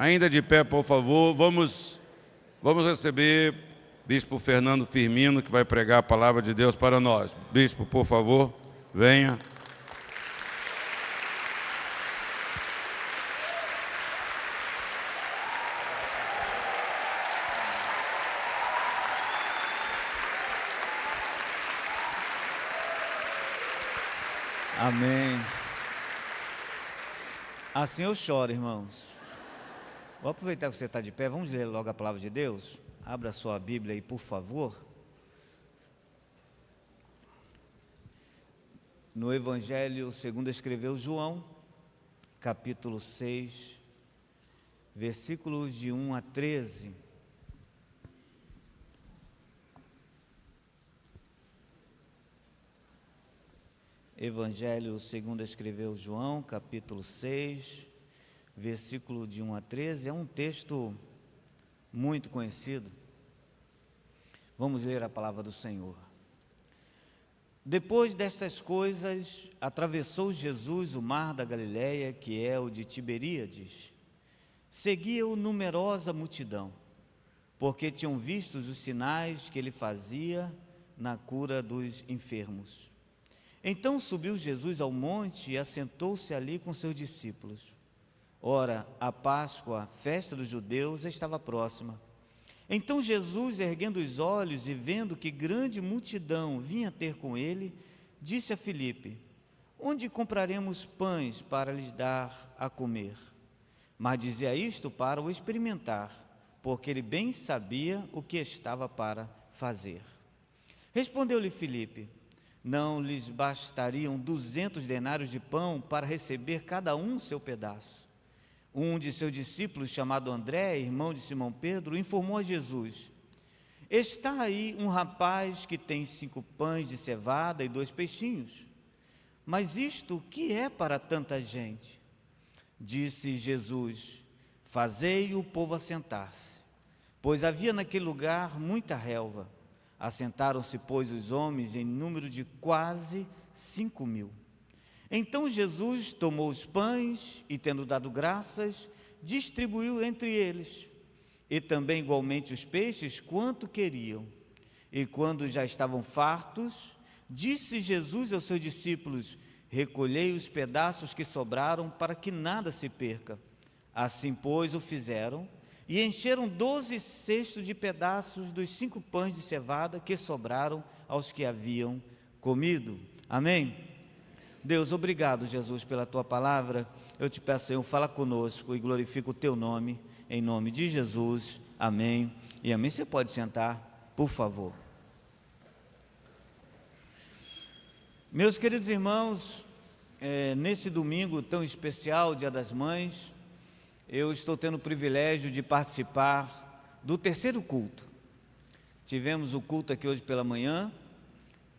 Ainda de pé, por favor, vamos receber Bispo Fernando Firmino, que vai pregar a palavra de Deus para nós. Bispo, por favor, venha. Amém. Assim eu choro, irmãos. Vou aproveitar que você está de pé, vamos ler logo a palavra de Deus? Abra sua Bíblia aí, por favor. No Evangelho segundo escreveu João, capítulo 6, versículos de 1 a 13. Evangelho segundo escreveu João, capítulo 6, versículo de 1 a 13, é um texto muito conhecido. Vamos ler a palavra do Senhor. Depois destas coisas, atravessou Jesus o mar da Galileia, que é o de Tiberíades. Seguia-o numerosa multidão, porque tinham visto os sinais que ele fazia na cura dos enfermos. Então subiu Jesus ao monte e assentou-se ali com seus discípulos. Ora, a Páscoa, festa dos judeus, estava próxima. Então Jesus, erguendo os olhos e vendo que grande multidão vinha ter com ele, disse a Filipe: onde compraremos pães para lhes dar a comer? Mas dizia isto para o experimentar, porque ele bem sabia o que estava para fazer. Respondeu-lhe Filipe: não lhes bastariam 200 denários de pão para receber cada um seu pedaço? Um de seus discípulos, chamado André, irmão de Simão Pedro, informou a Jesus: está aí um rapaz que tem 5 pães de cevada e 2 peixinhos. Mas isto que é para tanta gente? Disse Jesus: fazei o povo assentar-se. Pois havia naquele lugar muita relva. Assentaram-se, pois, os homens em número de quase 5.000. Então Jesus tomou os pães e, tendo dado graças, distribuiu entre eles, e também igualmente os peixes, quanto queriam. E quando já estavam fartos, disse Jesus aos seus discípulos: recolhei os pedaços que sobraram, para que nada se perca. Assim, pois, o fizeram, e encheram 12 cestos de pedaços dos 5 pães de cevada que sobraram aos que haviam comido. Amém? Deus, obrigado, Jesus, pela Tua palavra. Eu te peço, Senhor, fala conosco e glorifica o Teu nome, em nome de Jesus. Amém e amém. Você pode sentar, por favor. Meus queridos irmãos, nesse domingo tão especial, Dia das Mães, eu estou tendo o privilégio de participar do 3º culto. Tivemos o culto aqui hoje pela manhã,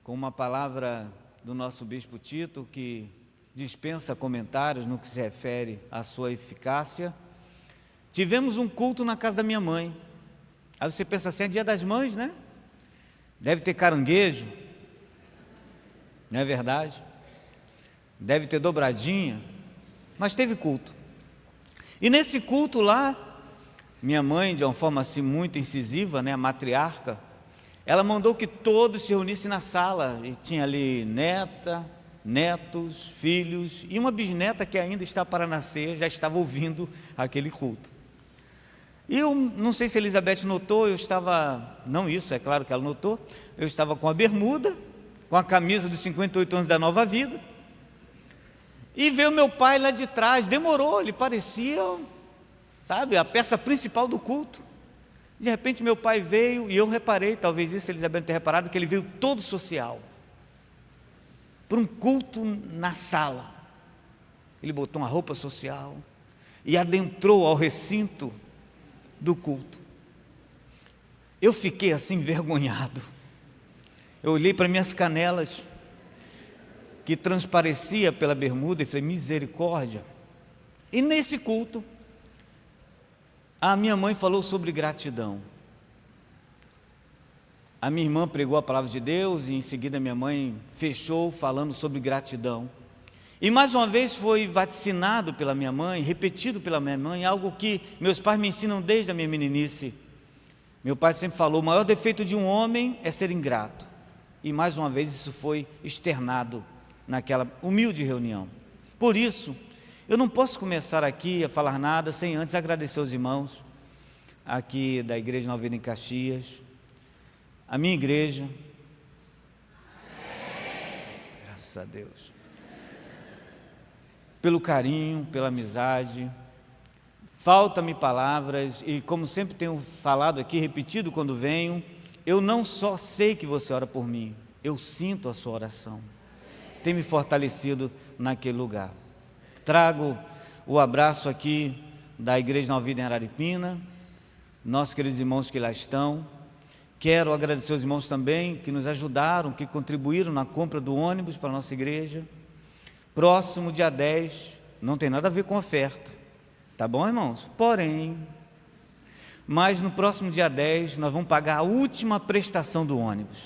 com uma palavra do nosso Bispo Tito, que dispensa comentários no que se refere à sua eficácia. Tivemos um culto na casa da minha mãe. Aí você pensa assim, é Dia das Mães, né? Deve ter caranguejo, não é verdade? Deve ter dobradinha, mas teve culto. E nesse culto lá, minha mãe, de uma forma assim muito incisiva, né, a matriarca, ela mandou que todos se reunissem na sala, e tinha ali neta, netos, filhos, e uma bisneta que ainda está para nascer, já estava ouvindo aquele culto. E eu não sei se a Elizabeth notou, eu estava, não isso, é claro que ela notou, eu estava com a bermuda, com a camisa dos 58 anos da Nova Vida, e veio meu pai lá de trás, demorou, ele parecia, sabe, a peça principal do culto. De repente meu pai veio, e eu reparei, talvez isso a Elizabeth tenha reparado, que ele veio todo social, para um culto na sala. Ele botou uma roupa social, e adentrou ao recinto do culto. Eu fiquei assim envergonhado, eu olhei para minhas canelas, que transparecia pela bermuda, e falei, misericórdia. E nesse culto, a minha mãe falou sobre gratidão. A minha irmã pregou a palavra de Deus, e em seguida minha mãe fechou falando sobre gratidão. E mais uma vez foi vaticinado pela minha mãe, repetido pela minha mãe, algo que meus pais me ensinam desde a minha meninice. Meu pai sempre falou: o maior defeito de um homem é ser ingrato. E mais uma vez isso foi externado naquela humilde reunião. Por isso, eu não posso começar aqui a falar nada sem antes agradecer aos irmãos aqui da Igreja Nova Vida em Caxias, a minha igreja. Graças a Deus. Pelo carinho, pela amizade. Falta-me palavras e, como sempre tenho falado aqui, repetido quando venho, eu não só sei que você ora por mim, eu sinto a sua oração. Tem me fortalecido naquele lugar. Trago o abraço aqui da Igreja Nova Vida em Araripina, nossos queridos irmãos que lá estão. Quero agradecer aos irmãos também que nos ajudaram, que contribuíram na compra do ônibus para a nossa igreja. Próximo dia 10, não tem nada a ver com oferta, tá bom, irmãos? Porém, mas no próximo dia 10 nós vamos pagar a última prestação do ônibus.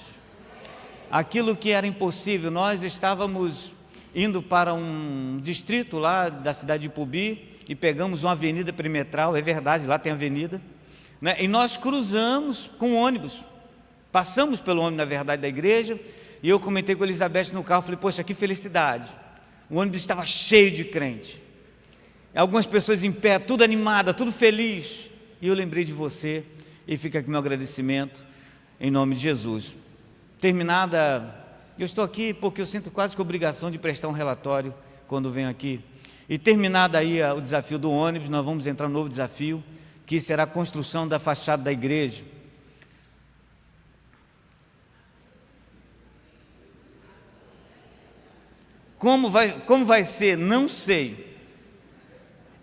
Aquilo que era impossível, nós estávamos indo para um distrito lá da cidade de Ipubi e pegamos uma avenida perimetral, é verdade, lá tem avenida, né? E nós cruzamos com o ônibus, passamos pelo ônibus, na verdade, da igreja, e eu comentei com a Elizabeth no carro, falei: poxa, que felicidade, o ônibus estava cheio de crente, algumas pessoas em pé, tudo animada, tudo feliz, e eu lembrei de você, e fica aqui meu agradecimento, em nome de Jesus. Terminada, eu estou aqui porque eu sinto quase que obrigação de prestar um relatório quando venho aqui, e terminado aí o desafio do ônibus, nós vamos entrar no novo desafio, que será a construção da fachada da igreja. Como vai ser? Não sei.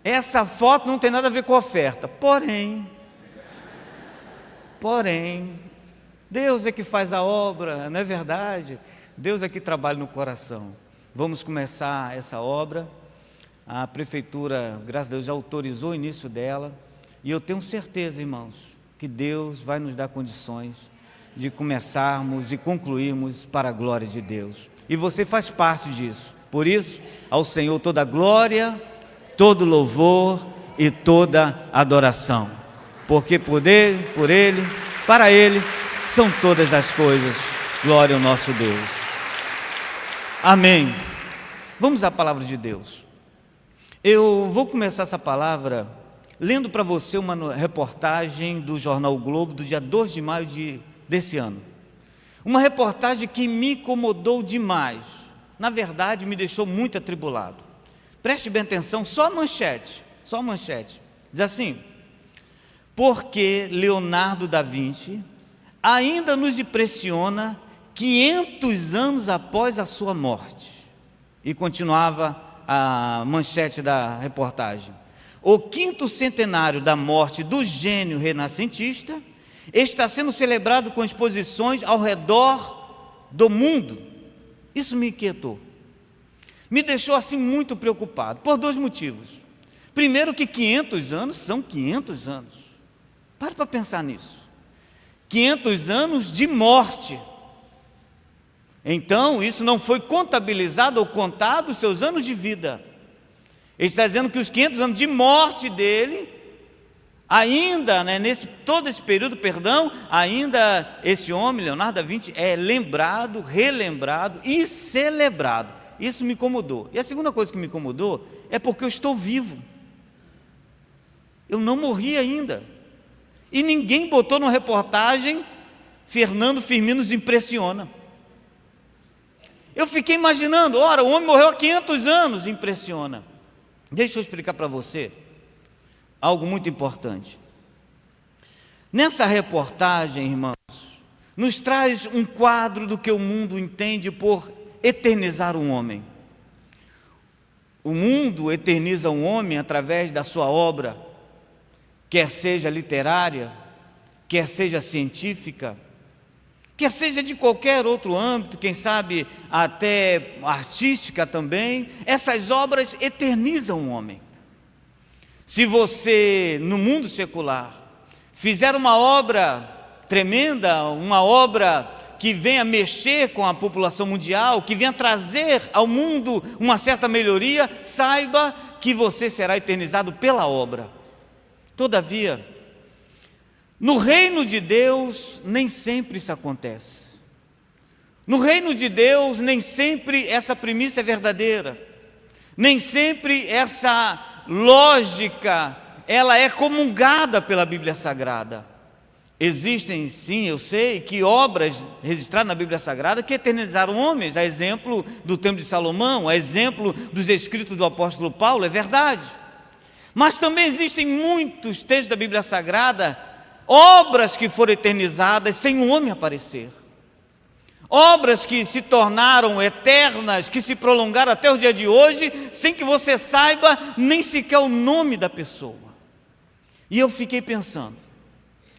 Essa foto não tem nada a ver com a oferta, porém, Deus é que faz a obra, não é verdade? Deus é que trabalha no coração. Vamos começar essa obra, a prefeitura, graças a Deus, já autorizou o início dela, e eu tenho certeza, irmãos, que Deus vai nos dar condições de começarmos e concluirmos para a glória de Deus, e você faz parte disso. Por isso, ao Senhor toda a glória, todo louvor e toda adoração, porque por Ele, para Ele, são todas as coisas. Glória ao nosso Deus. Amém. Vamos à palavra de Deus. Eu vou começar essa palavra lendo para você uma reportagem do jornal o Globo, do dia 2 de maio desse ano. Uma reportagem que me incomodou demais, na verdade me deixou muito atribulado. Preste bem atenção, só a manchete, diz assim: porque Leonardo da Vinci ainda nos impressiona 500 anos após a sua morte. E continuava a manchete da reportagem: o 5º centenário da morte do gênio renascentista está sendo celebrado com exposições ao redor do mundo. Isso me inquietou, me deixou assim muito preocupado, por 2 motivos. Primeiro, que 500 anos são 500 anos. Pare para pensar nisso. 500 anos de morte. Então, isso não foi contabilizado ou contado os seus anos de vida. Ele está dizendo que os 500 anos de morte dele, ainda, né, todo esse período, ainda esse homem, Leonardo da Vinci, é lembrado, relembrado e celebrado. Isso me incomodou. E a segunda coisa que me incomodou é porque eu estou vivo. Eu não morri ainda. E ninguém botou na reportagem: Fernando Firmino nos impressiona. Eu fiquei imaginando, ora, o homem morreu há 500 anos, impressiona. Deixa eu explicar para você algo muito importante. Nessa reportagem, irmãos, nos traz um quadro do que o mundo entende por eternizar um homem. O mundo eterniza um homem através da sua obra, quer seja literária, quer seja científica, quer seja de qualquer outro âmbito, quem sabe até artística também. Essas obras eternizam o homem. Se você, no mundo secular, fizer uma obra tremenda, uma obra que venha mexer com a população mundial, que venha trazer ao mundo uma certa melhoria, saiba que você será eternizado pela obra. Todavia, no reino de Deus, nem sempre isso acontece. No reino de Deus, nem sempre essa premissa é verdadeira. Nem sempre essa lógica, ela é comungada pela Bíblia Sagrada. Existem, sim, eu sei, que obras registradas na Bíblia Sagrada que eternizaram homens, a exemplo do Templo de Salomão, a exemplo dos escritos do apóstolo Paulo, é verdade. Mas também existem muitos textos da Bíblia Sagrada, obras que foram eternizadas sem um homem aparecer. Obras que se tornaram eternas, que se prolongaram até o dia de hoje, sem que você saiba nem sequer o nome da pessoa. E eu fiquei pensando,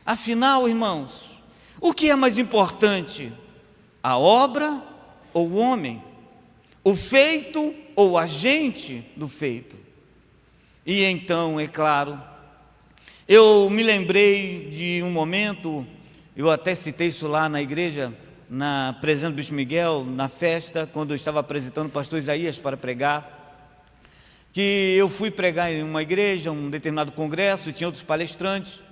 afinal, irmãos, o que é mais importante? A obra ou o homem? O feito ou o agente do feito? E então, é claro, eu me lembrei de um momento, eu até citei isso lá na igreja, na presença do Bispo Miguel, na festa, quando eu estava apresentando o pastor Isaías para pregar, que eu fui pregar em uma igreja, um determinado congresso, e tinha outros palestrantes,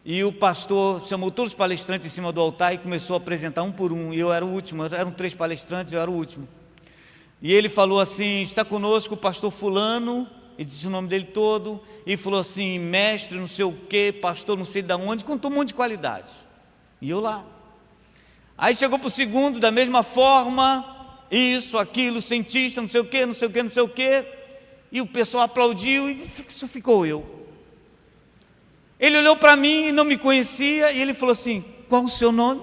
e o pastor chamou todos os palestrantes em cima do altar e começou a apresentar um por um, e eu era o último, eram 3 palestrantes, eu era o último, e ele falou assim: está conosco o pastor fulano, e disse o nome dele todo, e falou assim: mestre não sei o que, pastor não sei de onde, contou um monte de qualidades, e eu lá. Aí chegou para o segundo, da mesma forma, isso, aquilo, cientista, não sei o que, não sei o que, não sei o que, e o pessoal aplaudiu, e só ficou eu. Ele olhou para mim e não me conhecia, e ele falou assim: qual o seu nome?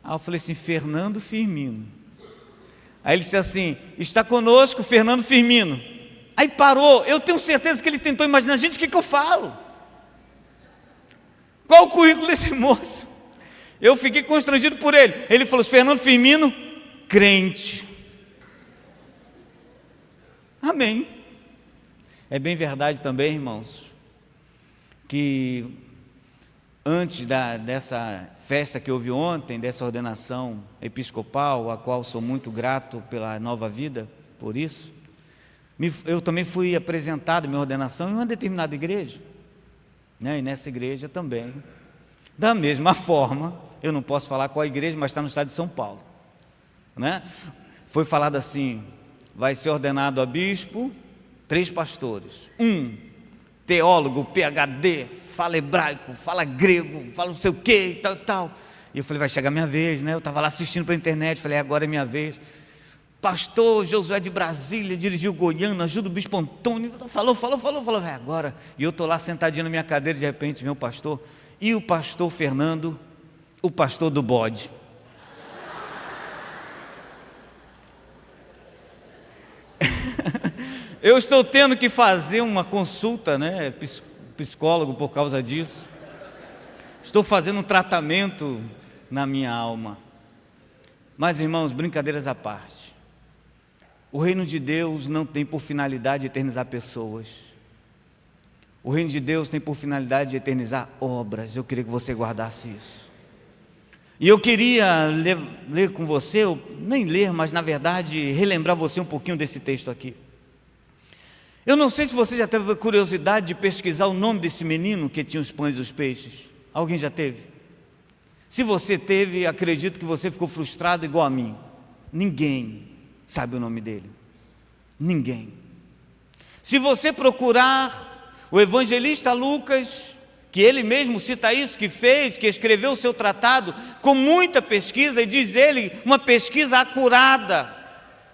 Aí eu falei assim: Fernando Firmino. Aí ele disse assim: está conosco Fernando Firmino. Aí parou, eu tenho certeza que ele tentou imaginar: gente, o que eu falo? Qual o currículo desse moço? Eu fiquei constrangido por ele. Ele falou: Fernando Firmino, crente. Amém. É bem verdade também, irmãos, que antes dessa festa que houve ontem, dessa ordenação episcopal, a qual sou muito grato pela Nova Vida, por isso, eu também fui apresentado minha ordenação em uma determinada igreja, né? E nessa igreja também, da mesma forma, eu não posso falar qual igreja, mas está no estado de São Paulo, né? Foi falado assim: vai ser ordenado a bispo 3 pastores, um teólogo, PhD, fala hebraico, fala grego, fala não sei o que, tal, tal. E eu falei: vai chegar a minha vez, né? Eu estava lá assistindo pela internet, falei: agora é minha vez. Pastor Josué de Brasília dirigiu Goiânia, ajuda o bispo Antônio, falou, é agora. E eu estou lá sentadinho na minha cadeira, de repente vem o pastor, e o pastor Fernando, o pastor do bode. Eu estou tendo que fazer uma consulta, né, psicólogo por causa disso. Estou fazendo um tratamento na minha alma. Mas, irmãos, brincadeiras à parte, o reino de Deus não tem por finalidade eternizar pessoas. O reino de Deus tem por finalidade eternizar obras. Eu queria que você guardasse isso. E eu queria ler com você, nem ler, mas na verdade relembrar você um pouquinho desse texto aqui. Eu não sei se você já teve curiosidade de pesquisar o nome desse menino que tinha os pães e os peixes. Alguém já teve? Se você teve, acredito que você ficou frustrado igual a mim. Ninguém sabe o nome dele. Ninguém. Se você procurar o evangelista Lucas, que ele mesmo cita isso, que escreveu o seu tratado com muita pesquisa, e diz ele, uma pesquisa acurada,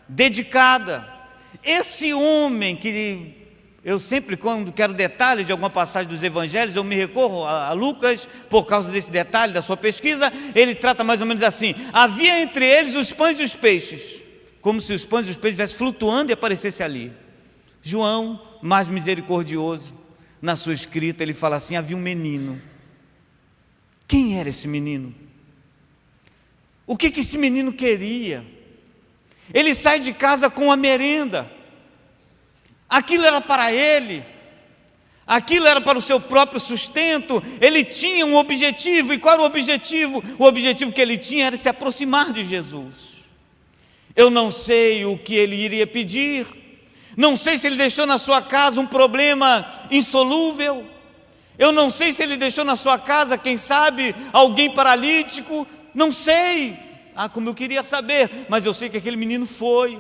dedicada. Esse homem que eu sempre, quando quero detalhes de alguma passagem dos evangelhos, eu me recorro a Lucas, por causa desse detalhe da sua pesquisa. Ele trata mais ou menos assim: havia entre eles os pães e os peixes, como se os pães e os peixes estivessem flutuando e aparecesse ali. João, mais misericordioso, na sua escrita, ele fala assim: havia um menino. Quem era esse menino? O que esse menino queria? Ele sai de casa com a merenda. Aquilo era para ele. Aquilo era para o seu próprio sustento. Ele tinha um objetivo. E qual era o objetivo? O objetivo que ele tinha era se aproximar de Jesus. Eu não sei o que ele iria pedir. Não sei se ele deixou na sua casa um problema insolúvel. Eu não sei se ele deixou na sua casa, quem sabe, alguém paralítico. Não sei. Como eu queria saber. Mas eu sei que aquele menino foi.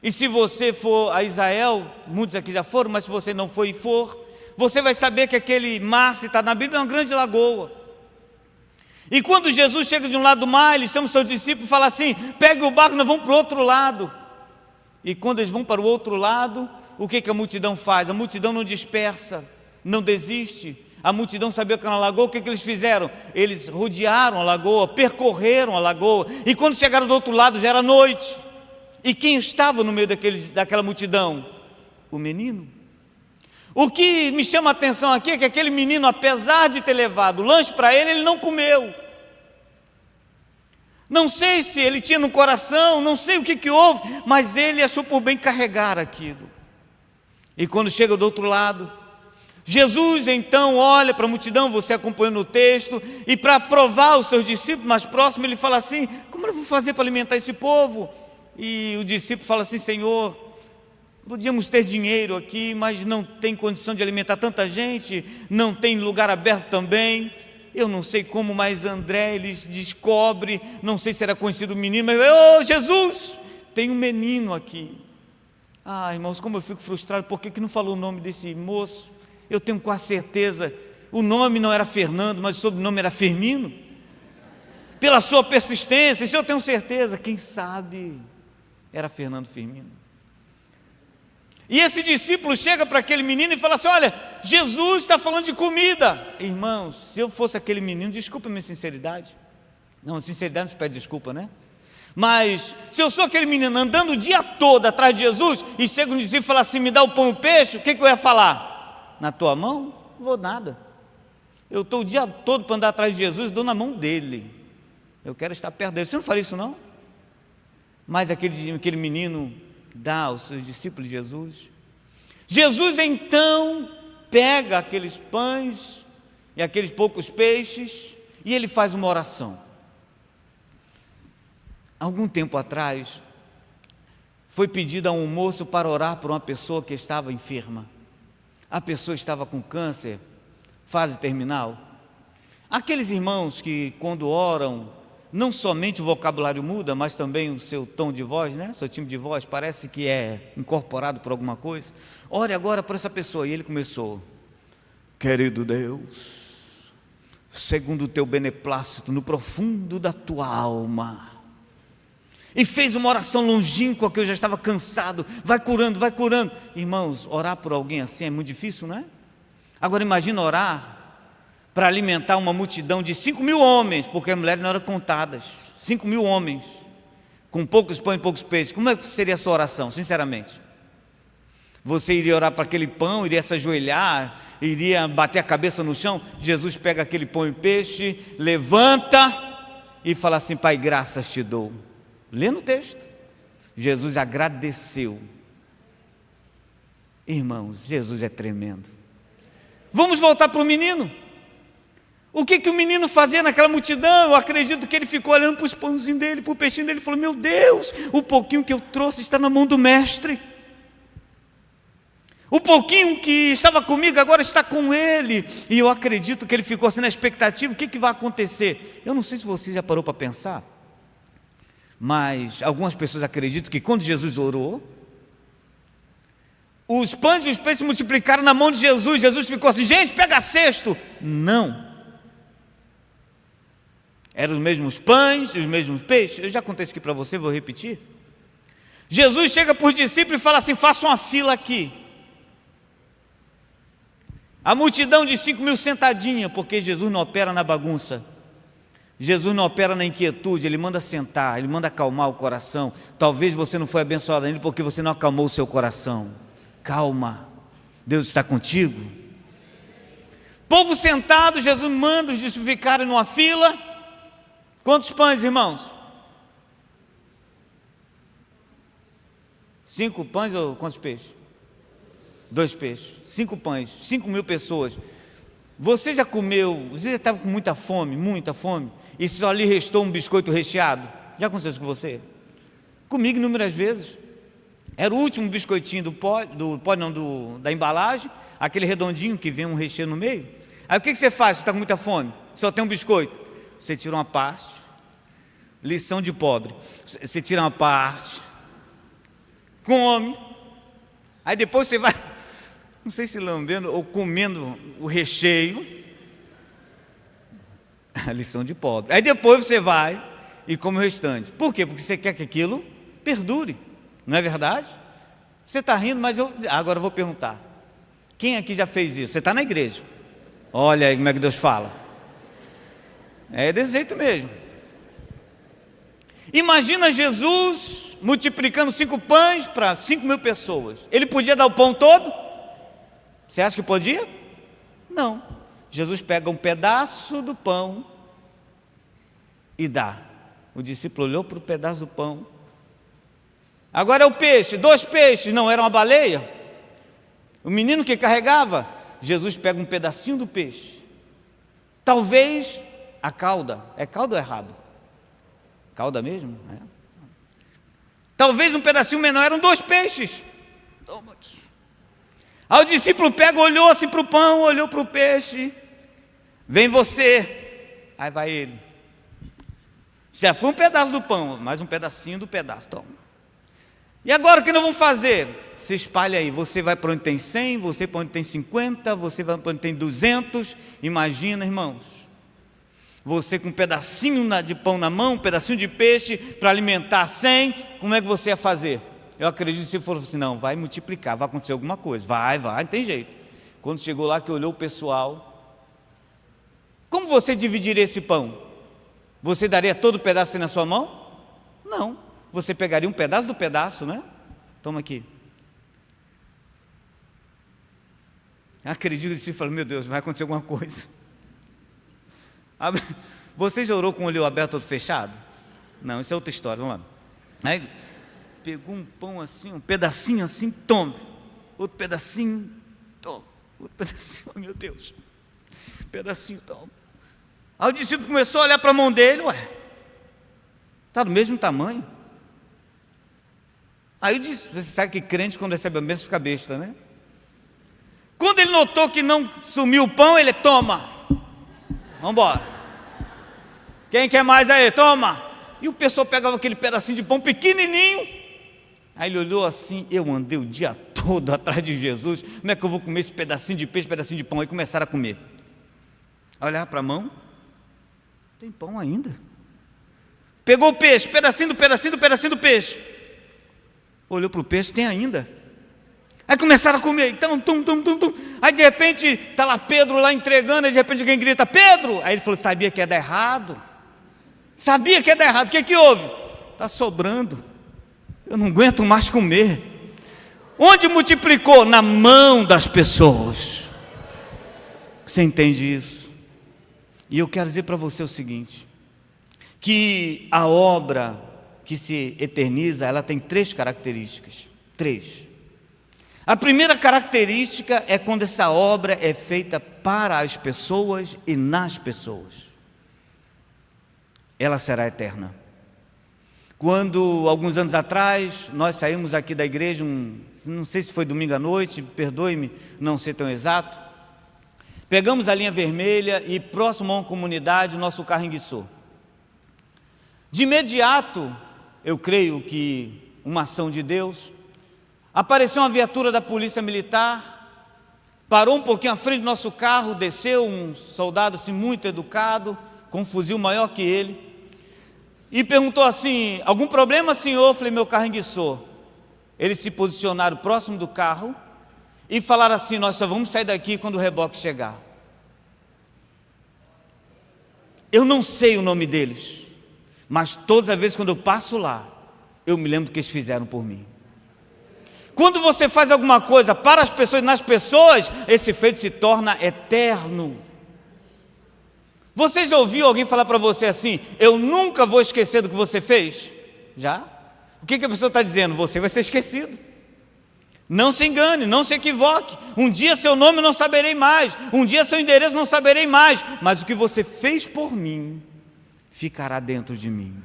E se você for a Israel, muitos aqui já foram, mas se você não for e for, você vai saber que aquele mar, se está na Bíblia, é uma grande lagoa. E quando Jesus chega de um lado do mar, ele chama os seus discípulos e fala assim: pegue o barco, nós vamos para o outro lado. E quando eles vão para o outro lado, o que a multidão faz? A multidão não dispersa, não desiste. A multidão sabia que era uma lagoa. O que eles fizeram? Eles rodearam a lagoa, percorreram a lagoa. E quando chegaram do outro lado, já era noite. E quem estava no meio daquela multidão? O menino. O que me chama a atenção aqui é que aquele menino, apesar de ter levado o lanche para ele, ele não comeu. Não sei se ele tinha no coração, não sei o que houve, mas ele achou por bem carregar aquilo. E quando chega do outro lado, Jesus então olha para a multidão, você acompanhou no texto, e para provar os seus discípulos mais próximos, ele fala assim: como eu vou fazer para alimentar esse povo? E o discípulo fala assim: Senhor, podíamos ter dinheiro aqui, mas não tem condição de alimentar tanta gente, não tem lugar aberto também. Eu não sei como, mas André, eles descobre, não sei se era conhecido o menino, mas Jesus, tem um menino aqui. Irmãos, como eu fico frustrado, por que não falou o nome desse moço? Eu tenho quase certeza, o nome não era Fernando, mas o sobrenome era Firmino. Pela sua persistência, isso eu tenho certeza, quem sabe era Fernando Firmino. E esse discípulo chega para aquele menino e fala assim: olha, Jesus está falando de comida. Irmãos, se eu fosse aquele menino, desculpa a minha sinceridade. Não, sinceridade não se pede desculpa, né? Mas se eu sou aquele menino andando o dia todo atrás de Jesus, e chega um discípulo e fala assim: me dá o pão e o peixe, o que eu ia falar? Na tua mão? Não vou nada. Eu estou o dia todo para andar atrás de Jesus e dou na mão dele. Eu quero estar perto dele. Você não faria isso não? Mas aquele menino dá aos seus discípulos Jesus. Jesus então pega aqueles pães e aqueles poucos peixes e ele faz uma oração. Algum tempo atrás foi pedido a um moço para orar por uma pessoa que estava enferma. A pessoa estava com câncer, fase terminal. Aqueles irmãos que quando oram, não somente o vocabulário muda, mas também o seu tom de voz, né? Seu timbre de voz parece que é incorporado por alguma coisa. Ore agora por essa pessoa. E ele começou: querido Deus, segundo o teu beneplácito, no profundo da tua alma. E fez uma oração longínqua que eu já estava cansado. Vai curando, vai curando. Irmãos, orar por alguém assim é muito difícil, não é? Agora imagina orar para alimentar uma multidão de 5.000 homens, porque as mulheres não eram contadas. 5.000 homens, com poucos pães e poucos peixes. Como é que seria a sua oração, sinceramente? Você iria orar para aquele pão, iria se ajoelhar, iria bater a cabeça no chão? Jesus pega aquele pão e peixe, levanta e fala assim: Pai, graças te dou. Lê no texto. Jesus agradeceu. Irmãos, Jesus é tremendo. Vamos voltar para o menino. O que o menino fazia naquela multidão? Eu acredito que ele ficou olhando para os pãozinhos dele, para o peixinho dele, e falou: meu Deus, o pouquinho que eu trouxe está na mão do mestre. O pouquinho que estava comigo agora está com ele. E eu acredito que ele ficou assim na expectativa: o que vai acontecer? Eu não sei se você já parou para pensar, mas algumas pessoas acreditam que quando Jesus orou, os pães e os peixes se multiplicaram na mão de Jesus. Jesus ficou assim: gente, pega cesto. Não. Eram os mesmos pães e os mesmos peixes. Eu já contei isso aqui para você, vou repetir. Jesus chega para os discípulos e fala assim: faça uma fila aqui. A multidão de 5.000 sentadinha, porque Jesus não opera na bagunça. Jesus não opera na inquietude, Ele manda sentar, Ele manda acalmar o coração. Talvez você não foi abençoado nele porque você não acalmou o seu coração. Calma, Deus está contigo. Povo sentado, Jesus manda os discípulos ficarem numa fila. Quantos pães, irmãos? 5 pães ou quantos peixes? 2 peixes, 5 pães, 5.000 pessoas. Você já comeu, você já estava com muita fome, e só lhe restou um biscoito recheado? Já aconteceu isso com você? Comigo inúmeras vezes. Era o último biscoitinho da embalagem, aquele redondinho que vem um recheio no meio. Aí o que você faz? Você está com muita fome, só tem um biscoito. Você tira uma parte, lição de pobre. Você tira uma parte, come, aí depois você vai, não sei se lambendo ou comendo o recheio. A lição de pobre. Aí depois você vai e come o restante. Por quê? Porque você quer que aquilo perdure. Não é verdade? Você está rindo, mas agora eu vou perguntar. Quem aqui já fez isso? Você está na igreja. Olha aí como é que Deus fala. É desse jeito mesmo. Imagina Jesus multiplicando 5 pães para 5.000 pessoas. Ele podia dar o pão todo? Você acha que podia? Não. Jesus pega um pedaço do pão e dá. O discípulo olhou para o pedaço do pão. Agora é o peixe, 2 peixes, não era uma baleia? O menino que carregava, Jesus pega um pedacinho do peixe. Talvez a cauda, é cauda ou é rabo? Cauda mesmo? É. Talvez um pedacinho menor, eram 2 peixes. Toma aqui. Aí o discípulo pega, olhou assim para o pão, olhou para o peixe. Vem você. Aí vai ele. Já foi um pedaço do pão, mais um pedacinho do pedaço. Toma. E agora o que nós vamos fazer? Você espalha aí, você vai para onde tem 100, você para onde tem 50, você vai para onde tem 200. Imagina, irmãos, você com um pedacinho de pão na mão, um pedacinho de peixe para alimentar 100, como é que você ia fazer? Eu acredito que se for assim, não, vai multiplicar, vai acontecer alguma coisa, vai, não tem jeito. Quando chegou lá que olhou o pessoal, como você dividiria esse pão? Você daria todo o pedaço que tem na sua mão? Não. Você pegaria um pedaço do pedaço, né? Toma aqui. Acredito em si e falo, meu Deus, vai acontecer alguma coisa. Você já orou com o olho aberto todo fechado? Não, isso é outra história, vamos lá. Aí, pegou um pão assim, um pedacinho assim, toma. Outro pedacinho, toma. Outro pedacinho, oh, meu Deus. Pedacinho, toma. Aí o discípulo começou a olhar para a mão dele, ué, está do mesmo tamanho. Aí disse, você sabe que crente quando recebe a bênção fica besta, né? Quando ele notou que não sumiu o pão, ele toma. Vamos embora. Quem quer mais aí? Toma. E o pessoal pegava aquele pedacinho de pão pequenininho. Aí ele olhou assim, eu andei o dia todo atrás de Jesus. Como é que eu vou comer esse pedacinho de peixe, pedacinho de pão? Aí começaram a comer. Olhar para a mão, tem pão ainda. Pegou o peixe, pedacinho do peixe. Olhou para o peixe, tem ainda. Aí começaram a comer, então, Aí de repente, está lá Pedro lá entregando, e de repente alguém grita, Pedro! Aí ele falou, sabia que ia dar errado. O que houve? Está sobrando, eu não aguento mais comer. Onde multiplicou? Na mão das pessoas. Você entende isso? E eu quero dizer para você o seguinte, que a obra que se eterniza, ela tem 3 características. 3. A primeira característica é quando essa obra é feita para as pessoas e nas pessoas. Ela será eterna. Quando, alguns anos atrás, nós saímos aqui da igreja, não sei se foi domingo à noite, perdoe-me não ser tão exato, pegamos a linha vermelha e próximo a uma comunidade, nosso carro enguiçou. De imediato, eu creio que uma ação de Deus, apareceu uma viatura da polícia militar, parou um pouquinho à frente do nosso carro, desceu um soldado assim muito educado, com um fuzil maior que ele, e perguntou assim, algum problema, senhor? Eu falei, meu carro enguiçou. Eles se posicionaram próximo do carro e falaram assim, nós só vamos sair daqui quando o reboque chegar. Eu não sei o nome deles, mas todas as vezes quando eu passo lá, eu me lembro do que eles fizeram por mim. Quando você faz alguma coisa para as pessoas e nas pessoas, esse feito se torna eterno. Você já ouviu alguém falar para você assim, eu nunca vou esquecer do que você fez? Já? O que a pessoa está dizendo? Você vai ser esquecido. Não se engane, não se equivoque. Um dia seu nome não saberei mais, um dia seu endereço não saberei mais, mas o que você fez por mim ficará dentro de mim.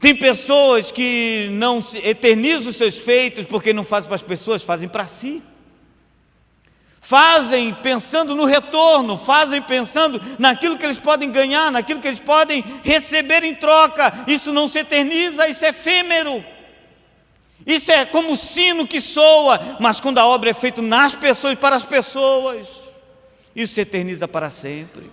Tem pessoas que não eternizam os seus feitos porque não fazem para as pessoas, fazem para si. Fazem pensando no retorno, fazem pensando naquilo que eles podem ganhar, naquilo que eles podem receber em troca. Isso não se eterniza, isso é efêmero. Isso é como o sino que soa, mas quando a obra é feita nas pessoas e para as pessoas, isso se eterniza para sempre.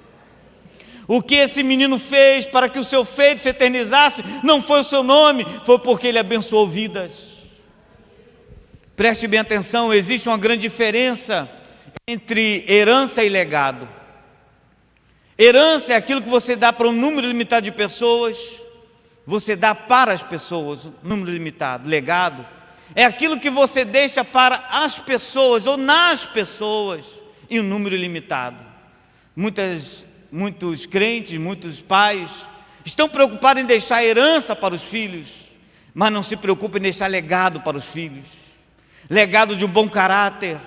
O que esse menino fez para que o seu feito se eternizasse, não foi o seu nome, foi porque ele abençoou vidas. Preste bem atenção, existe uma grande diferença entre herança e legado. Herança é aquilo que você dá para um número limitado de pessoas, você dá para as pessoas, um número limitado. Legado é aquilo que você deixa para as pessoas ou nas pessoas, em um número limitado. Muitos crentes, muitos pais estão preocupados em deixar herança para os filhos, mas não se preocupam em deixar legado para os filhos. Legado de um bom caráter,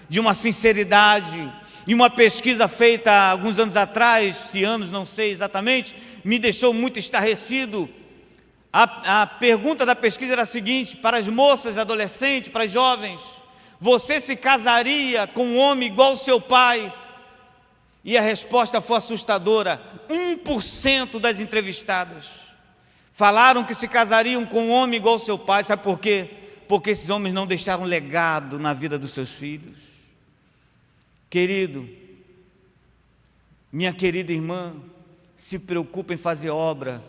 de uma sinceridade. E uma pesquisa feita há alguns anos atrás, se anos, não sei exatamente, me deixou muito estarrecido. A pergunta da pesquisa era a seguinte: para as moças, adolescentes, para os jovens: você se casaria com um homem igual ao seu pai? E a resposta foi assustadora. 1% das entrevistadas falaram que se casariam com um homem igual ao seu pai. Sabe por quê? Porque esses homens não deixaram legado na vida dos seus filhos. Querido, minha querida irmã, se preocupe em fazer obra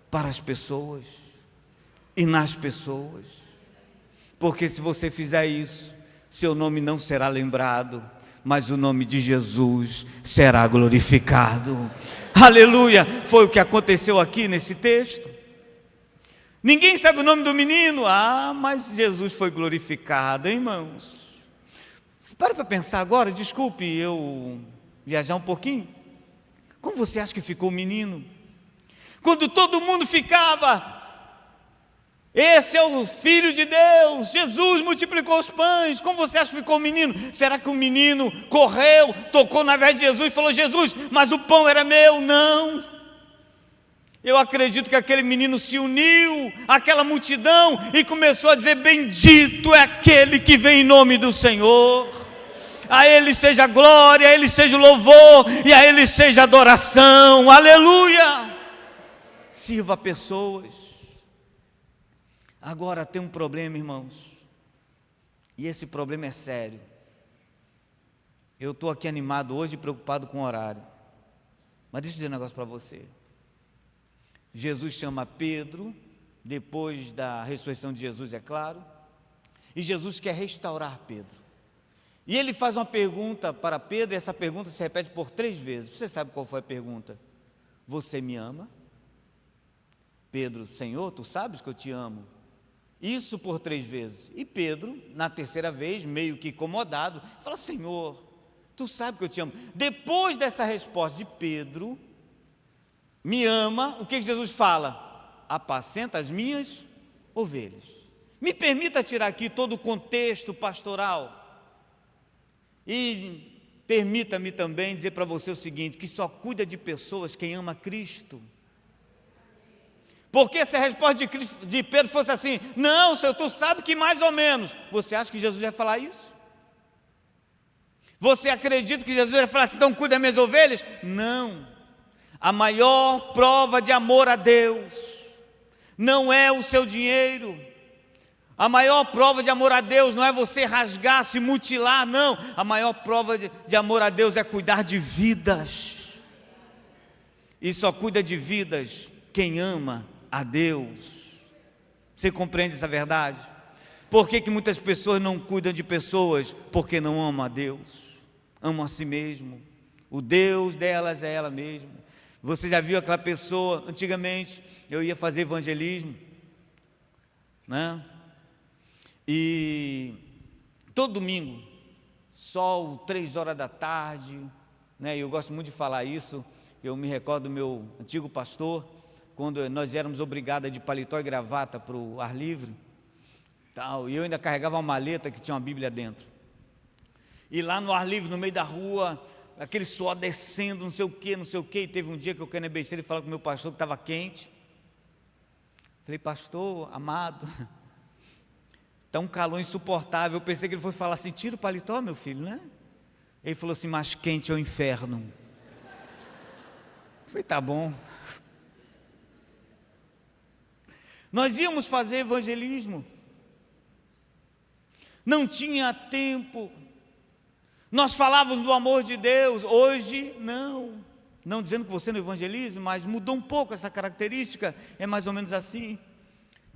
para as pessoas e nas pessoas, porque se você fizer isso, seu nome não será lembrado, mas o nome de Jesus será glorificado. Aleluia! Foi o que aconteceu aqui nesse texto. Ninguém sabe o nome do menino. Mas Jesus foi glorificado, hein, irmãos? Para pensar agora, desculpe eu viajar um pouquinho. Como você acha que ficou o menino? Quando todo mundo ficava: esse é o Filho de Deus, Jesus multiplicou os pães. Como você acha que ficou o menino? Será que o menino correu, tocou na veste de Jesus e falou: Jesus, mas o pão era meu? Não. Eu acredito que aquele menino se uniu àquela multidão e começou a dizer: bendito é aquele que vem em nome do Senhor. A Ele seja a glória, a Ele seja o louvor e a Ele seja a adoração. Aleluia! Sirva pessoas. Agora tem um problema, irmãos, e esse problema é sério. Eu estou aqui animado hoje e preocupado com o horário, mas deixa eu dizer um negócio para você. Jesus chama Pedro, depois da ressurreição de Jesus, é claro, e Jesus quer restaurar Pedro. E ele faz uma pergunta para Pedro, e essa pergunta se repete por 3 vezes. Você sabe qual foi a pergunta? Você me ama? Pedro: Senhor, tu sabes que eu te amo. Isso por 3 vezes. E Pedro, na 3ª vez, meio que incomodado, fala: Senhor, tu sabes que eu te amo. Depois dessa resposta de Pedro, me ama, o que Jesus fala? Apacenta as minhas ovelhas. Me permita tirar aqui todo o contexto pastoral. E permita-me também dizer para você o seguinte: que só cuida de pessoas quem ama Cristo. Porque se a resposta de Pedro fosse assim: não, Senhor, tu sabe que mais ou menos. Você acha que Jesus ia falar isso? Você acredita que Jesus ia falar assim: então cuida das minhas ovelhas? Não. A maior prova de amor a Deus não é o seu dinheiro. A maior prova de amor a Deus não é você rasgar, se mutilar, não. A maior prova de amor a Deus é cuidar de vidas. E só cuida de vidas quem ama a Deus. Você compreende essa verdade? Por que muitas pessoas não cuidam de pessoas? Porque não amam a Deus, amam a si mesmo. O Deus delas é ela mesma. Você já viu aquela pessoa? Antigamente eu ia fazer evangelismo, né? E todo domingo, sol, 3 horas da tarde, né? Eu gosto muito de falar isso. Eu me recordo do meu antigo pastor, quando nós éramos obrigados de paletó e gravata para o ar livre. tal, e eu ainda carregava uma maleta que tinha uma Bíblia dentro. E lá no ar livre, no meio da rua, aquele suor descendo, não sei o que, e teve um dia que eu caí na besteira e falei com o meu pastor que estava quente. Falei, pastor, amado, está um calor insuportável. Eu pensei que ele fosse falar assim, tira o paletó, meu filho, né? Ele falou assim, mais quente é o inferno. Eu falei, tá bom. Nós íamos fazer evangelismo, não tinha tempo. Nós falávamos do amor de Deus, hoje não dizendo que você não evangelize, mas mudou um pouco essa característica, é mais ou menos assim,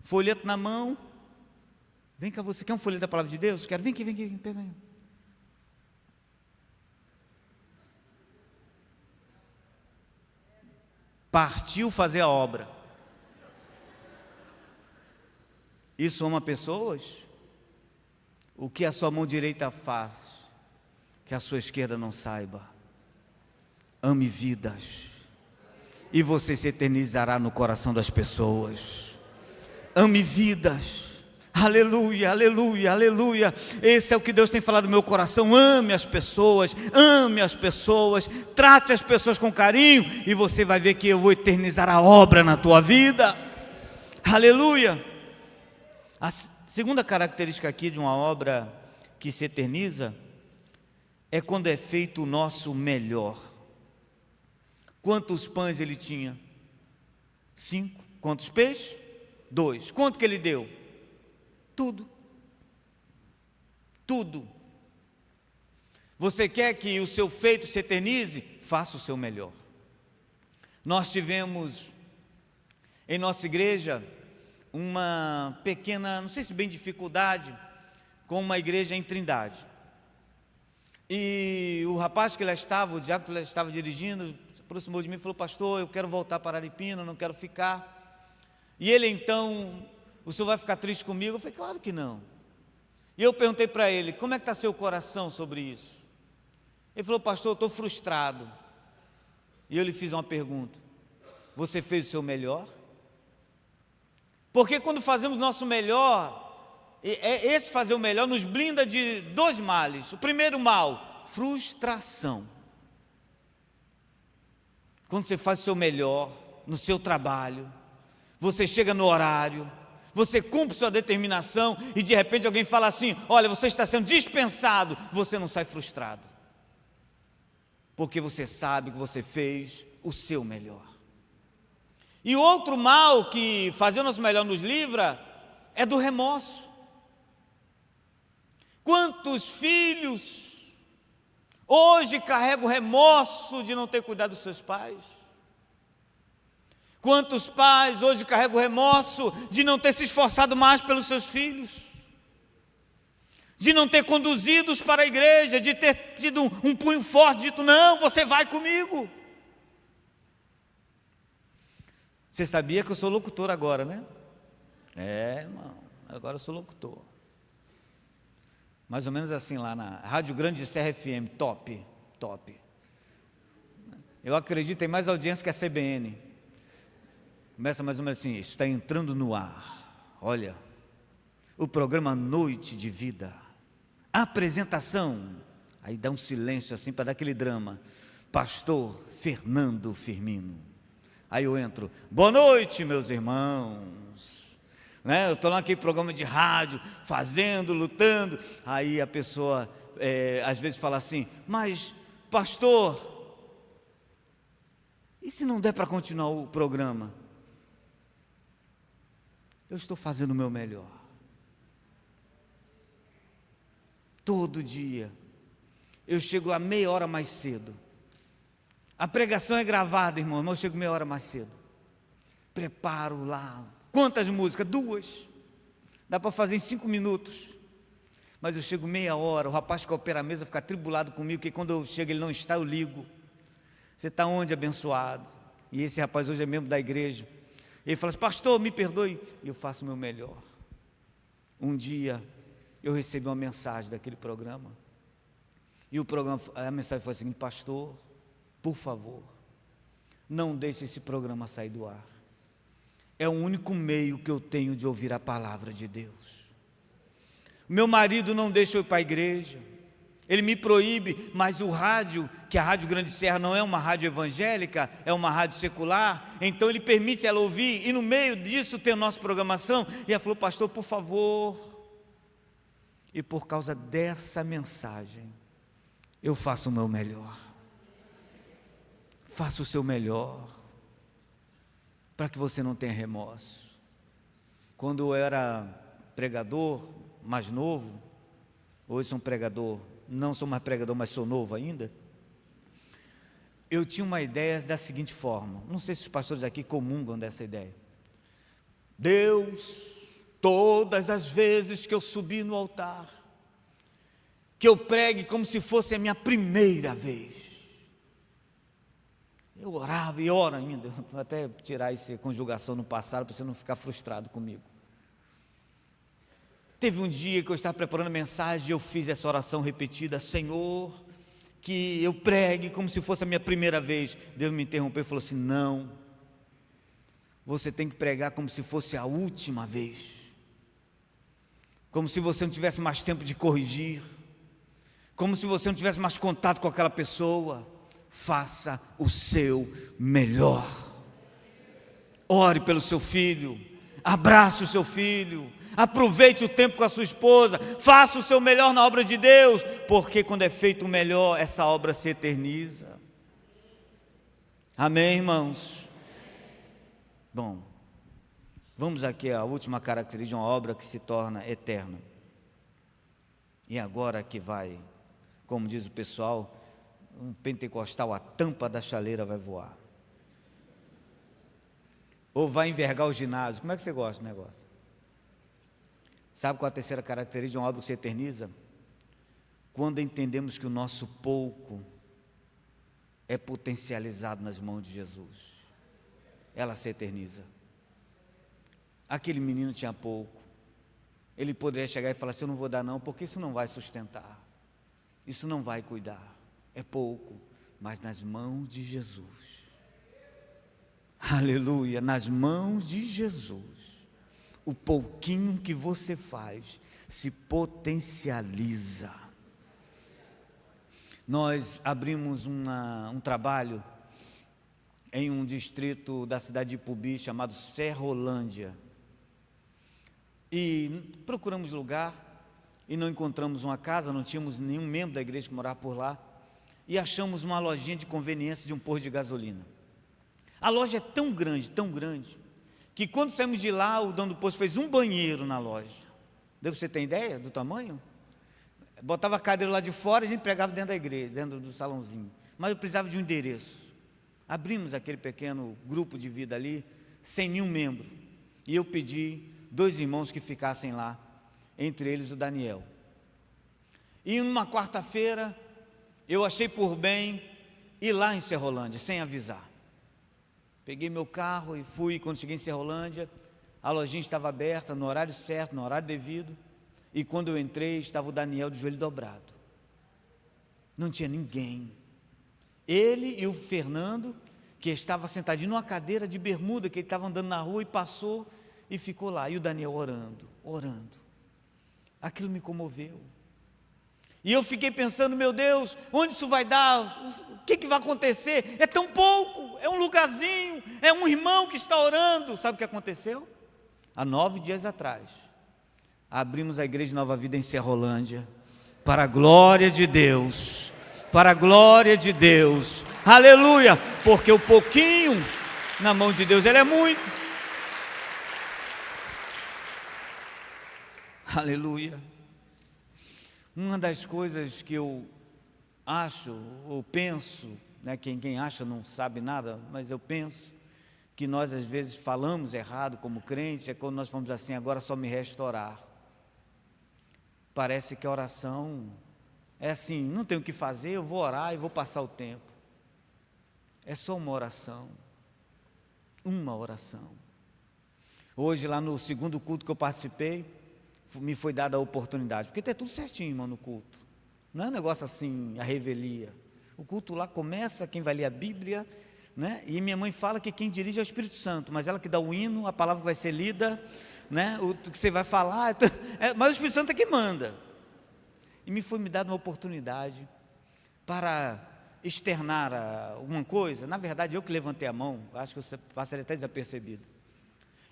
folheto na mão, vem cá, você quer um folheto da palavra de Deus? Quero, vem aqui, pega aí. Partiu fazer a obra. Isso ama pessoas? O que a sua mão direita faz, que a sua esquerda não saiba. Ame vidas, e você se eternizará no coração das pessoas. Ame vidas, aleluia, aleluia, aleluia. Esse é o que Deus tem falado no meu coração. Ame as pessoas, trate as pessoas com carinho, e você vai ver que eu vou eternizar a obra na tua vida, aleluia. A segunda característica aqui de uma obra que se eterniza é quando é feito o nosso melhor. Quantos pães ele tinha? 5. Quantos peixes? 2. Quanto que ele deu? Tudo. Você quer que o seu feito se eternize? Faça o seu melhor. Nós tivemos em nossa igreja uma pequena, não sei se bem dificuldade, com uma igreja em Trindade. E o rapaz que lá estava, o diácono que lá estava dirigindo, se aproximou de mim e falou, pastor, eu quero voltar para Araripina, não quero ficar. E ele então, o senhor vai ficar triste comigo? Eu falei, claro que não. E eu perguntei para ele, como é que está seu coração sobre isso? Ele falou, pastor, eu estou frustrado. E eu lhe fiz uma pergunta, você fez o seu melhor? Porque quando fazemos o nosso melhor, esse fazer o melhor nos blinda de 2 males. O primeiro mal, frustração. Quando você faz o seu melhor no seu trabalho, você chega no horário, você cumpre sua determinação e de repente alguém fala assim, olha, você está sendo dispensado, você não sai frustrado, porque você sabe que você fez o seu melhor. E outro mal que fazer o nosso melhor nos livra é do remorso. Quantos filhos hoje carregam o remorso de não ter cuidado dos seus pais? Quantos pais hoje carregam o remorso de não ter se esforçado mais pelos seus filhos? De não ter conduzido-os para a igreja, de ter tido um punho forte, dito, não, você vai comigo. Você sabia que eu sou locutor agora, né? Irmão, agora eu sou locutor. Mais ou menos assim lá na Rádio Grande de Serra FM, top. Eu acredito, tem mais audiência que a CBN. Começa mais ou menos assim, está entrando no ar, olha, o programa Noite de Vida, apresentação, aí dá um silêncio assim para dar aquele drama, pastor Fernando Firmino. Aí eu entro, boa noite meus irmãos, né? Eu estou naquele programa de rádio, fazendo, lutando, aí a pessoa às vezes fala assim, mas pastor, e se não der para continuar o programa? Eu estou fazendo o meu melhor, todo dia, eu chego a meia hora mais cedo. A pregação é gravada, irmão, mas eu chego meia hora mais cedo. Preparo lá. Quantas músicas? 2. Dá para fazer em 5 minutos. Mas eu chego meia hora, o rapaz que opera a mesa fica atribulado comigo, porque quando eu chego ele não está, eu ligo. Você está onde, abençoado? E esse rapaz hoje é membro da igreja. Ele fala assim, pastor, me perdoe. E eu faço o meu melhor. Um dia, eu recebi uma mensagem daquele programa. E a mensagem foi assim, pastor, por favor, não deixe esse programa sair do ar. É o único meio que eu tenho de ouvir a palavra de Deus. Meu marido não deixa eu ir para a igreja. Ele me proíbe, mas o rádio, que a Rádio Grande Serra não é uma rádio evangélica, é uma rádio secular, então ele permite ela ouvir, e no meio disso tem a nossa programação, e ela falou: pastor, por favor. E por causa dessa mensagem, eu faço o meu melhor. Faça o seu melhor, para que você não tenha remorso. Quando eu era pregador, mais novo, hoje sou um pregador, não sou mais pregador, mas sou novo ainda, eu tinha uma ideia da seguinte forma, não sei se os pastores aqui comungam dessa ideia: Deus, todas as vezes que eu subir no altar, que eu pregue como se fosse a minha primeira vez. Eu orava e oro ainda, vou até tirar essa conjugação no passado para você não ficar frustrado comigo. Teve um dia que eu estava preparando a mensagem e eu fiz essa oração repetida: Senhor, que eu pregue como se fosse a minha primeira vez. Deus me interrompeu e falou assim: não, você tem que pregar como se fosse a última vez, como se você não tivesse mais tempo de corrigir, como se você não tivesse mais contato com aquela pessoa. Faça o seu melhor. Ore pelo seu filho, abrace o seu filho, aproveite o tempo com a sua esposa, faça o seu melhor na obra de Deus, porque quando é feito o melhor, essa obra se eterniza. Amém, irmãos? Bom, vamos aqui à última característica de uma obra que se torna eterna. E agora que vai, como diz o pessoal, um pentecostal, a tampa da chaleira vai voar. Ou vai envergar o ginásio. Como é que você gosta do negócio? Sabe qual é a terceira característica de uma obra que se eterniza? Quando entendemos que o nosso pouco é potencializado nas mãos de Jesus, ela se eterniza. Aquele menino tinha pouco, ele poderia chegar e falar assim: eu não vou dar não, porque isso não vai sustentar, isso não vai cuidar. É pouco, mas nas mãos de Jesus, aleluia, nas mãos de Jesus, o pouquinho que você faz se potencializa. Nós abrimos um trabalho em um distrito da cidade de Ipubi chamado Serrolândia, e procuramos lugar e não encontramos uma casa, não tínhamos nenhum membro da igreja que morava por lá, e achamos uma lojinha de conveniência de um posto de gasolina. A loja é tão grande, que quando saímos de lá, o dono do posto fez um banheiro na loja. Deu para você ter ideia do tamanho? Botava a cadeira lá de fora e a gente pregava dentro da igreja, dentro do salãozinho. Mas eu precisava de um endereço. Abrimos aquele pequeno grupo de vida ali, sem nenhum membro. E eu pedi 2 irmãos que ficassem lá, entre eles o Daniel. E numa quarta-feira, eu achei por bem ir lá em Serrolândia, sem avisar. Peguei meu carro e fui. Quando cheguei em Serrolândia, a lojinha estava aberta, no horário certo, no horário devido. E quando eu entrei, estava o Daniel de joelho dobrado. Não tinha ninguém. Ele e o Fernando, que estava sentadinho numa cadeira de bermuda, que ele estava andando na rua e passou e ficou lá. E o Daniel orando. Aquilo me comoveu. E eu fiquei pensando: meu Deus, onde isso vai dar? O que vai acontecer? É tão pouco, é um lugarzinho, é um irmão que está orando. Sabe o que aconteceu? Há 9 dias atrás, abrimos a igreja Nova Vida em Serrolândia, para a glória de Deus, aleluia, porque o pouquinho na mão de Deus, ele é muito, aleluia. Uma das coisas que eu acho, ou penso, né, quem acha não sabe nada, mas eu penso que nós às vezes falamos errado como crentes, é quando nós falamos assim: agora só me resta orar. Parece que a oração é assim: não tenho o que fazer, eu vou orar e vou passar o tempo. É só uma oração. Hoje, lá no segundo culto que eu participei, me foi dada a oportunidade, porque tem tudo certinho, irmão, no culto. Não é um negócio assim, a revelia. O culto lá começa, quem vai ler a Bíblia, né? E minha mãe fala que quem dirige é o Espírito Santo, mas ela que dá o hino, a palavra que vai ser lida, né? O que você vai falar, mas o Espírito Santo é quem manda. E me foi dada uma oportunidade para externar alguma coisa. Na verdade, eu que levantei a mão, acho que eu passaria até desapercebido.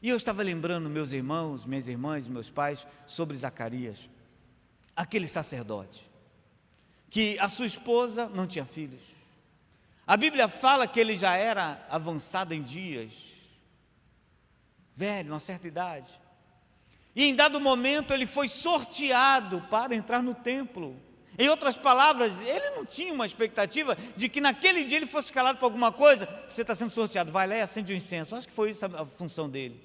E eu estava lembrando meus irmãos, minhas irmãs, meus pais, sobre Zacarias, aquele sacerdote, que a sua esposa não tinha filhos. A Bíblia fala que ele já era avançado em dias, velho, uma certa idade. E em dado momento ele foi sorteado para entrar no templo. Em outras palavras, ele não tinha uma expectativa de que naquele dia ele fosse escalado para alguma coisa. Você está sendo sorteado, vai lá e acende o incenso. Acho que foi isso a função dele.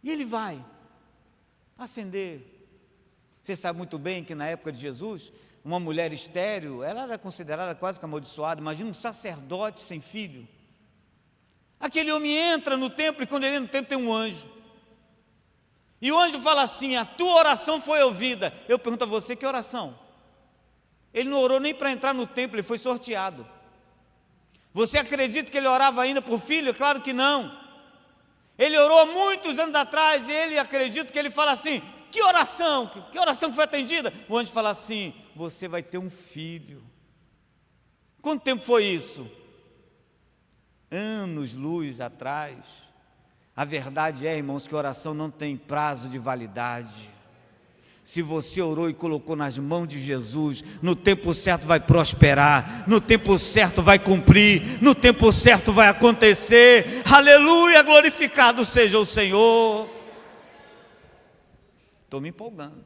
E ele vai acender. Você sabe muito bem que na época de Jesus, uma mulher estéril, ela era considerada quase que amaldiçoada. Imagina um sacerdote sem filho. Aquele homem entra no templo e quando ele entra no templo tem um anjo. E o anjo fala assim: a tua oração foi ouvida. Eu pergunto a você, que oração? Ele não orou nem para entrar no templo, ele foi sorteado. Você acredita que ele orava ainda por filho? Claro que não. Ele orou há muitos anos atrás e ele acredita que ele fala assim: que oração? Que oração foi atendida? O anjo fala assim: você vai ter um filho. Quanto tempo foi isso? Anos-luz atrás. A verdade é, irmãos, que a oração não tem prazo de validade. Se você orou e colocou nas mãos de Jesus, no tempo certo vai prosperar, no tempo certo vai cumprir, no tempo certo vai acontecer. Aleluia, glorificado seja o Senhor. Estou me empolgando.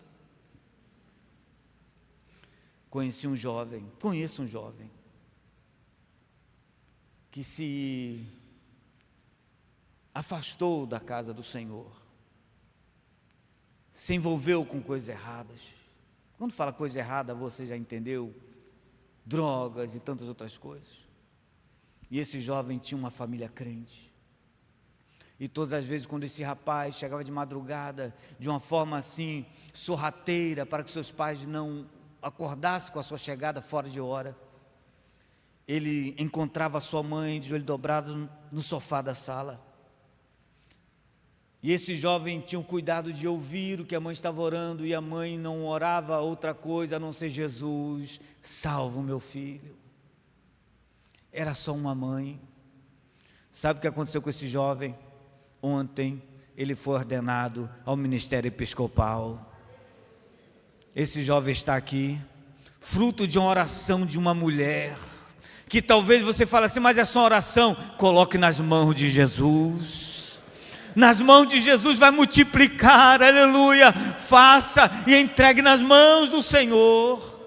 Conheço um jovem que se afastou da casa do Senhor, se envolveu com coisas erradas. Quando fala coisa errada, você já entendeu? Drogas e tantas outras coisas. E esse jovem tinha uma família crente. E todas as vezes quando esse rapaz chegava de madrugada, de uma forma assim, sorrateira, para que seus pais não acordassem com a sua chegada fora de hora, ele encontrava a sua mãe de joelho dobrado no sofá da sala. E esse jovem tinha o cuidado de ouvir o que a mãe estava orando, e a mãe não orava outra coisa a não ser: Jesus, salva o meu filho. Era só uma mãe. Sabe o que aconteceu com esse jovem? Ontem ele foi ordenado ao ministério episcopal. Esse jovem está aqui, fruto de uma oração de uma mulher, que talvez você fale assim: mas é só oração. Coloque nas mãos de Jesus. Nas mãos de Jesus vai multiplicar, aleluia. Faça e entregue nas mãos do Senhor.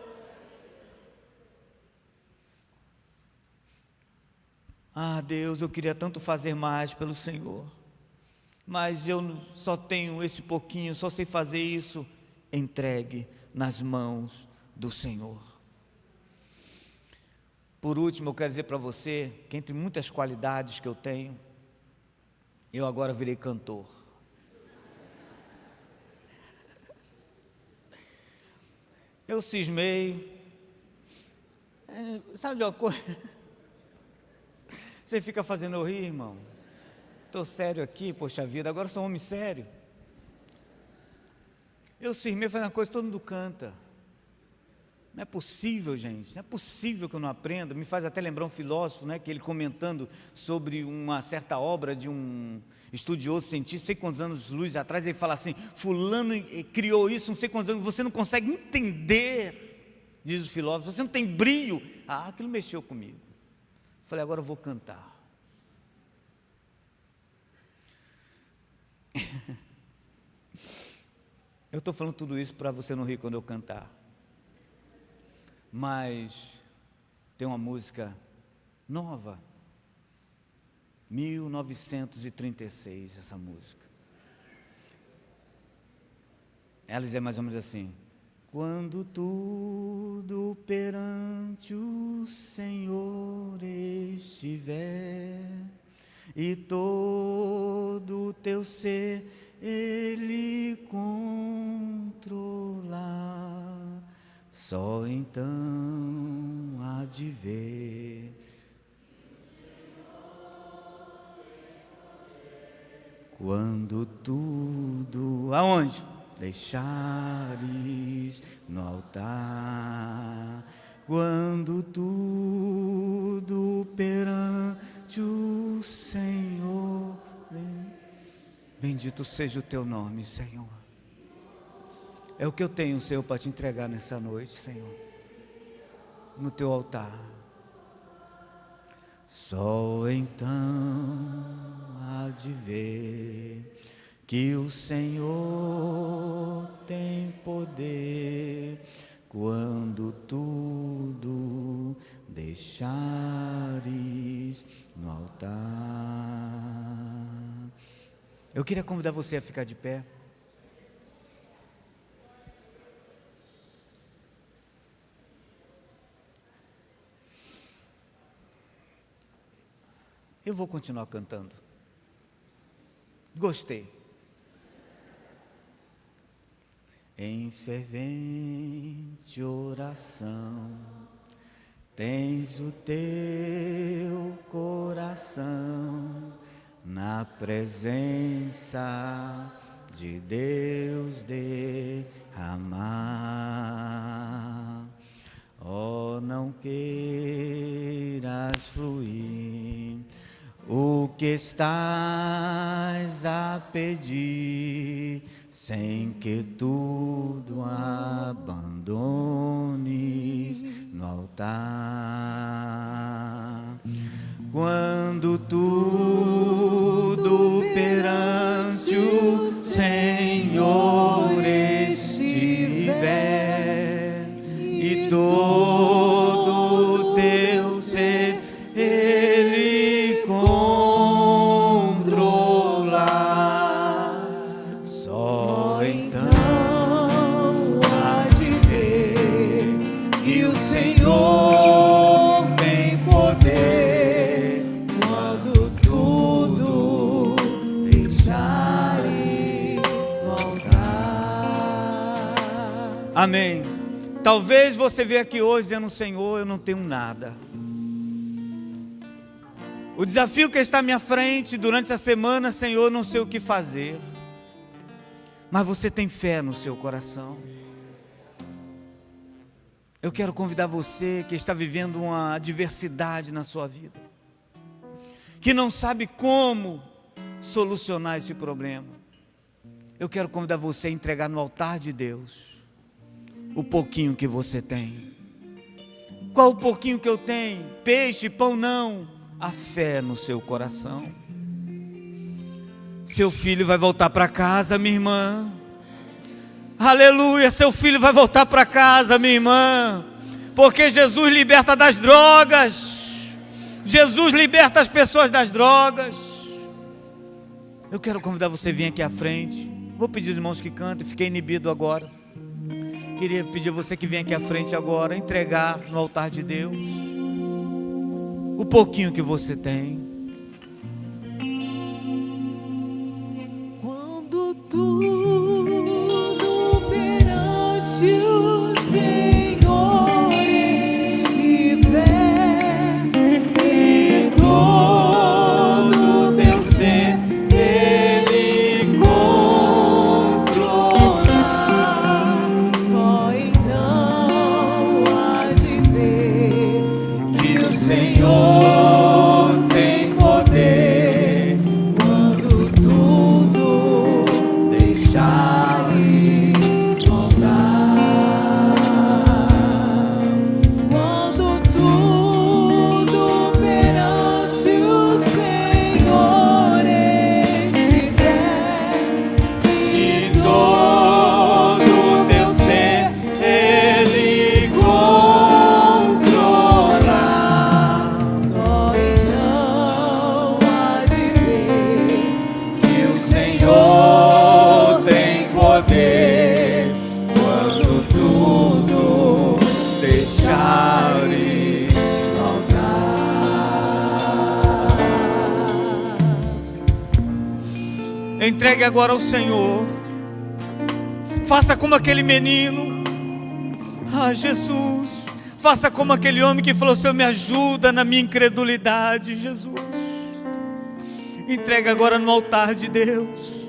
Ah, Deus, eu queria tanto fazer mais pelo Senhor, mas eu só tenho esse pouquinho, só sei fazer isso. Entregue nas mãos do Senhor. Por último, eu quero dizer para você que entre muitas qualidades que eu tenho, eu agora virei cantor. Eu cismei. Sabe de uma coisa? Você fica fazendo eu rir, irmão. Estou sério aqui, poxa vida, agora sou um homem sério. Eu cismei fazendo uma coisa que todo mundo canta. Não é possível, gente, não é possível que eu não aprenda. Me faz até lembrar um filósofo, né, que ele comentando sobre uma certa obra de um estudioso cientista, sei quantos anos luz atrás, ele fala assim: fulano criou isso, não sei quantos anos, você não consegue entender, diz o filósofo, você não tem brilho. Ah, aquilo mexeu comigo. Falei: agora eu vou cantar. Eu estou falando tudo isso para você não rir quando eu cantar. Mas tem uma música nova, 1936, essa música. Ela dizia mais ou menos assim: quando tudo perante o Senhor estiver, e todo o teu ser Ele controlar, só então há de ver Quando tudo, aonde? Deixares no altar, quando tudo perante o Senhor, bendito seja o teu nome, Senhor. É o que eu tenho, Senhor, para te entregar nessa noite, Senhor, no teu altar. Só então há de ver que o Senhor tem poder, quando tudo deixares no altar. Eu queria convidar você a ficar de pé. Eu vou continuar cantando. Gostei. Em fervente oração, tens o teu coração na presença de Deus derramar. Oh, não queiras fluir o que estás a pedir, sem que tudo abandones no altar. Quando tudo perante o Senhor estiver e todo o teu ser Ele controlar, só então há de ver que o Senhor tem poder, quando tudo deixares voltar. Amém. Talvez você veja aqui hoje dizendo: Senhor, eu não tenho nada. O desafio que está à minha frente durante essa semana, Senhor, eu não sei o que fazer. Mas você tem fé no seu coração. Eu quero convidar você que está vivendo uma adversidade na sua vida, que não sabe como solucionar esse problema. Eu quero convidar você a entregar no altar de Deus o pouquinho que você tem. Qual o pouquinho que eu tenho? Peixe, pão não. A fé no seu coração. Seu filho vai voltar para casa, minha irmã. Aleluia, seu filho vai voltar para casa, minha irmã. Porque Jesus liberta das drogas. Jesus liberta as pessoas das drogas. Eu quero convidar você a vir aqui à frente. Vou pedir aos irmãos que cantem, fiquei inibido agora. Queria pedir a você que vem aqui à frente agora, entregar no altar de Deus o pouquinho que você tem. Quando tudo perante o Senhor estiver e todo teu ser Ele controlar, só então há de ver que o Senhor tem poder, quando tudo deixares voltar. Quando tudo perante o Senhor estiver E todo teu ser Ele controlar, só então há de ver que o Senhor tem poder, quando tudo deixares voltar. Entregue agora ao Senhor. Faça como aquele menino. Ah, Jesus. Faça como aquele homem que falou: Senhor, me ajuda na minha incredulidade, Jesus. Entrega agora no altar de Deus.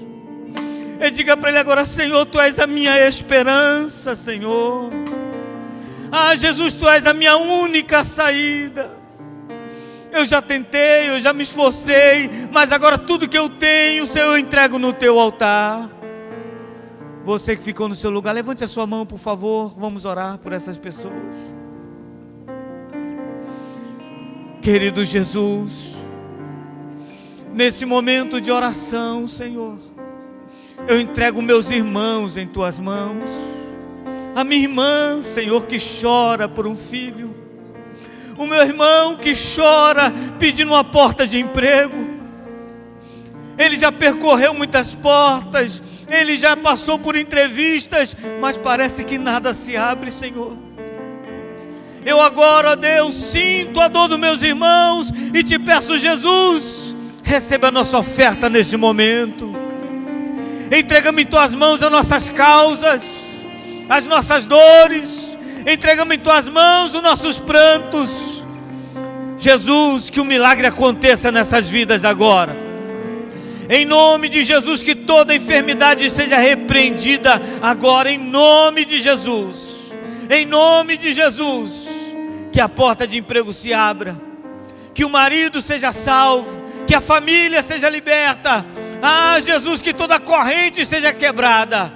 E diga para Ele agora: Senhor, Tu és a minha esperança, Senhor. Ah, Jesus, Tu és a minha única saída. Eu já tentei, eu já me esforcei, mas agora tudo que eu tenho, Senhor, eu entrego no Teu altar. Você que ficou no seu lugar, levante a sua mão, por favor. Vamos orar por essas pessoas. Querido Jesus, nesse momento de oração, Senhor, eu entrego meus irmãos em Tuas mãos. A minha irmã, Senhor, que chora por um filho. O meu irmão que chora pedindo uma porta de emprego. Ele já percorreu muitas portas, ele já passou por entrevistas, mas parece que nada se abre, Senhor. Eu agora, ó Deus, sinto a dor dos meus irmãos e Te peço, Jesus, receba a nossa oferta neste momento. Entrega-me em Tuas mãos as nossas causas, as nossas dores. Entrega-me em Tuas mãos os nossos prantos. Jesus, que o milagre aconteça nessas vidas agora. Em nome de Jesus, que toda enfermidade seja repreendida agora, em nome de Jesus. Em nome de Jesus, que a porta de emprego se abra, que o marido seja salvo, que a família seja liberta. Ah, Jesus, que toda corrente seja quebrada,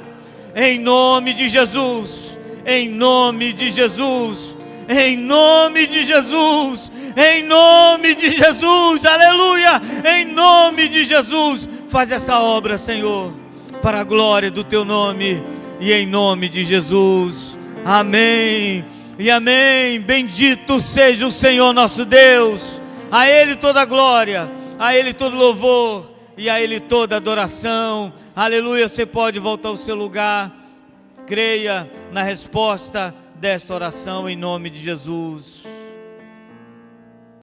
em nome de Jesus, em nome de Jesus, em nome de Jesus, em nome de Jesus, aleluia, em nome de Jesus. Faz essa obra, Senhor, para a glória do Teu nome e em nome de Jesus, amém e amém. Bendito seja o Senhor nosso Deus, a Ele toda a glória, a Ele todo louvor e a Ele toda adoração, aleluia. Você pode voltar ao seu lugar. Creia na resposta desta oração em nome de Jesus.